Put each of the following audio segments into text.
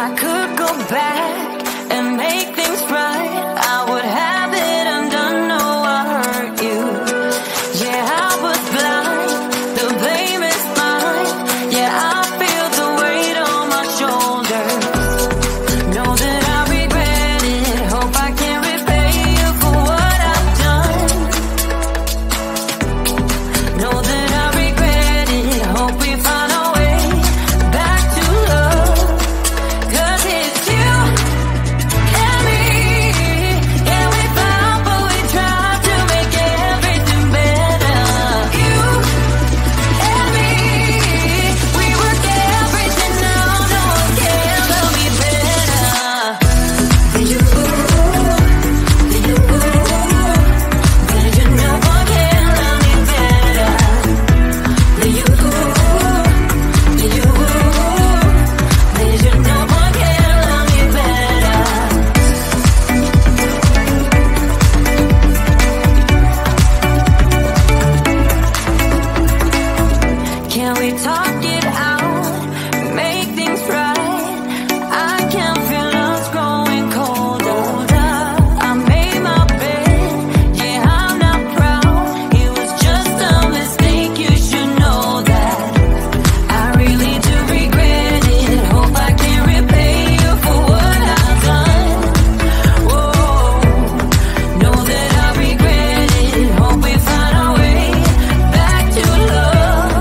I could go back and make things right, I would have it undone. No, I hurt you. Yeah, I was blind. The blame is mine. Yeah, I feel the weight on my shoulders. Know that I regret it. Hope I can repay you for what I've done. Know that I regret it. Hope we find a way back to love. 'Cause it's you and me. Yeah, we fought, but we tried to make everything better. You and me, we work everything out. No one can love me better than you. Than you. Than you. No one can love me better than you. Than you. Than you. No one can love me better. Can we talk it out? Make things right. I can feel us growing colder. I made my bed. Yeah, I'm not proud. It was just a mistake. You should know that. I really do regret it. Hope I can repay you for what I've done. Whoa, know that I regret it. Hope we find a way back to love.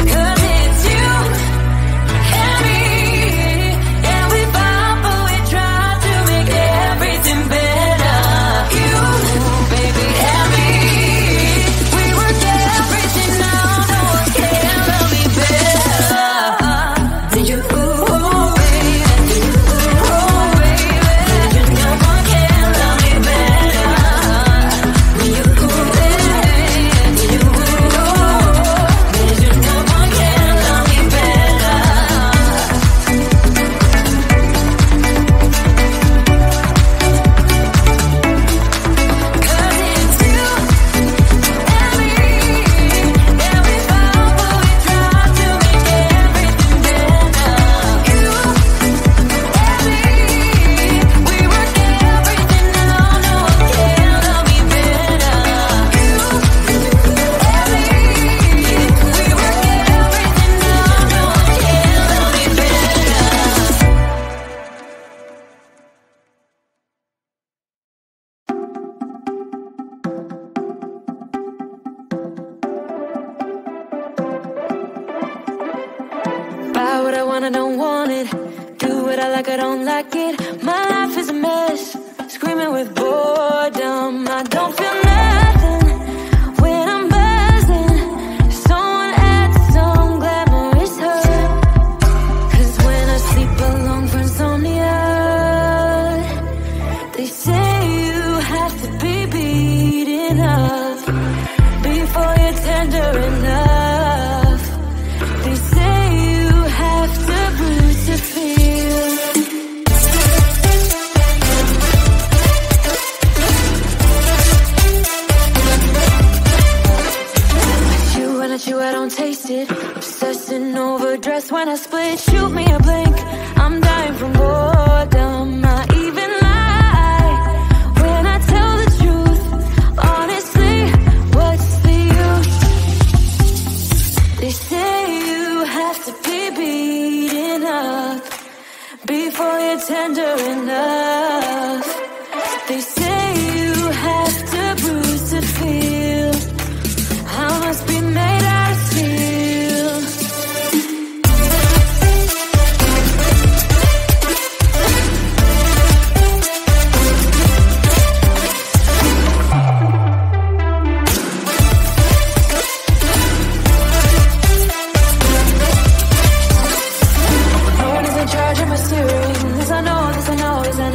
'Cause it's you and me. Yeah, we fought, but we tried to make everything better. You, baby, and me. We work everything out. No one can love me better than you, baby. Than you, baby. No one can love me better than you, baby. Than you, no one can love me better. 'Cause it's you and me. Yeah, we fought, but we tried to make everything better. You and me, we work everything out. No one can love me better. You and me, we work everything out. No one can love me better. Buy what I want, I don't want it. Do what I like, I don't like it. My life is a mess, screaming with boredom. I don't feel nothing when I'm buzzing. Someone adds some glamorous hurt. 'Cause when I sleep alone for insomnia, they say you have to be beaten up before you're tender enough. They say you have to bruise to feel. When I chew, I don't taste it. Obsessing over dress when I split. Shoot me a blink, I'm dying from boredom. I even lie when I tell the truth. Honestly, what's the use? They say you have to be beaten up before you're tender enough. They say you have to bruise to feel. I must be made out of steel. No one is in charge of my steering. This I know, this I know, this I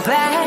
back.